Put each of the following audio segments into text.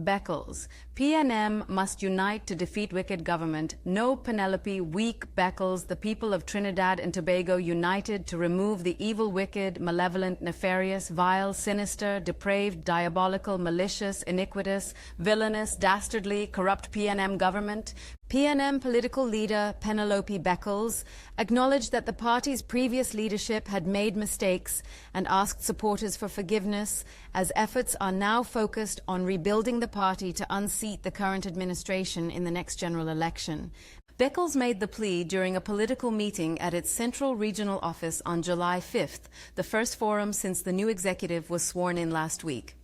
Beckles. PNM must unite to defeat wicked government. No Pennelope, weak Beckles, the people of Trinidad and Tobago united to remove the evil, wicked, malevolent, nefarious, vile, sinister, depraved, diabolical, malicious, iniquitous, villainous, dastardly, corrupt PNM government. PNM political leader Pennelope Beckles acknowledged that the party's previous leadership had made mistakes and asked supporters for forgiveness, as efforts are now focused on rebuilding the party to unseat the current administration in the next general election. Beckles made the plea during a political meeting at its Central Regional Office on July 5th, the first forum since the new executive was sworn in last week.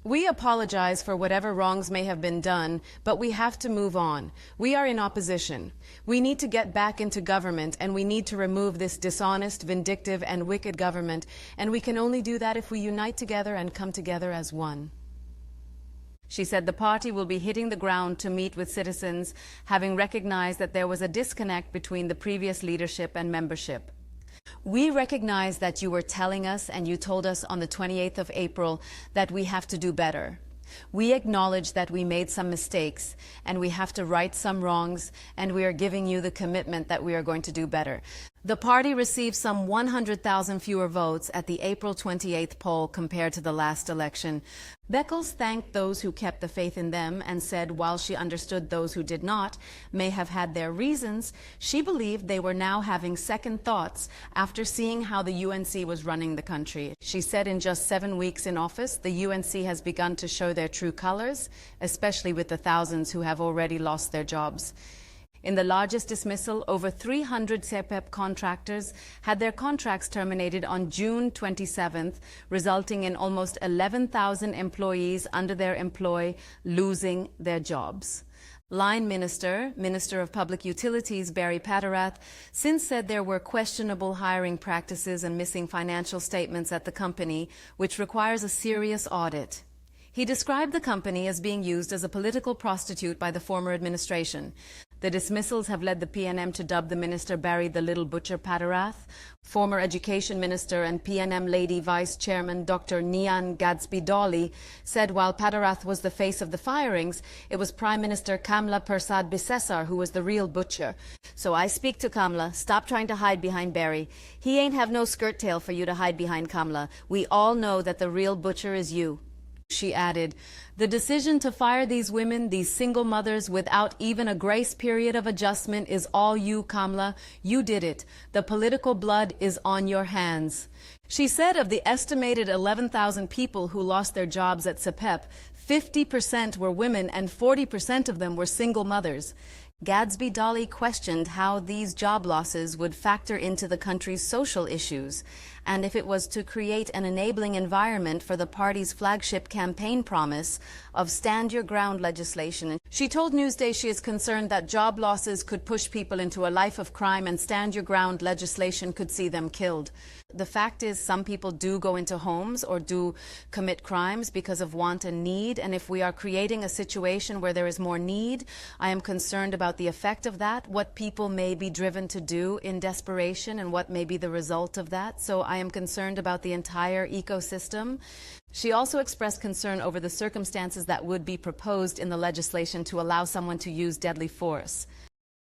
"We apologize for whatever wrongs may have been done, but we have to move on. We are in opposition. We need to get back into government, and we need to remove this dishonest, vindictive, and wicked government, and we can only do that if we unite together and come together as one." She said the party will be hitting the ground to meet with citizens, having recognized that there was a disconnect between the previous leadership and membership. "We recognize that you were telling us, and you told us on the 28th of April, that we have to do better. We acknowledge that we made some mistakes, and we have to right some wrongs, and we are giving you the commitment that we are going to do better." The party received some 100,000 fewer votes at the April 28th poll compared to the last election. Beckles thanked those who kept the faith in them and said while she understood those who did not may have had their reasons, she believed they were now having second thoughts after seeing how the UNC was running the country. She said in just 7 weeks in office, the UNC has begun to show their true colors, especially with the thousands who have already lost their jobs. In the largest dismissal, over 300 CPEP contractors had their contracts terminated on June 27th, resulting in almost 11,000 employees under their employ losing their jobs. Line Minister of Public Utilities Barry Patterath since said there were questionable hiring practices and missing financial statements at the company, which requires a serious audit. He described the company as being used as a political prostitute by the former administration. The dismissals have led the PNM to dub the minister Barry the Little Butcher Patterath. Former Education Minister and PNM Lady Vice Chairman Dr. Nian Gadsby-Dolly said while Patterath was the face of the firings, it was Prime Minister Kamla Persad-Bissessar who was the real butcher. "So I speak to Kamla, stop trying to hide behind Barry. He ain't have no skirt tail for you to hide behind, Kamla. We all know that the real butcher is you." She added, "The decision to fire these women, these single mothers, without even a grace period of adjustment is all you, Kamla. You did it. The political blood is on your hands." She said of the estimated 11,000 people who lost their jobs at CPEP, 50% were women and 40% of them were single mothers. Gadsby-Dolly questioned how these job losses would factor into the country's social issues and if it was to create an enabling environment for the party's flagship campaign promise of stand your ground legislation. She told Newsday she is concerned that job losses could push people into a life of crime and stand your ground legislation could see them killed. The fact is some people do go into homes or do commit crimes because of want and need, and if we are creating a situation where there is more need, I am concerned about the effect of that, what people may be driven to do in desperation and what may be the result of that. So I am concerned about the entire ecosystem. She also expressed concern over the circumstances that would be proposed in the legislation to allow someone to use deadly force.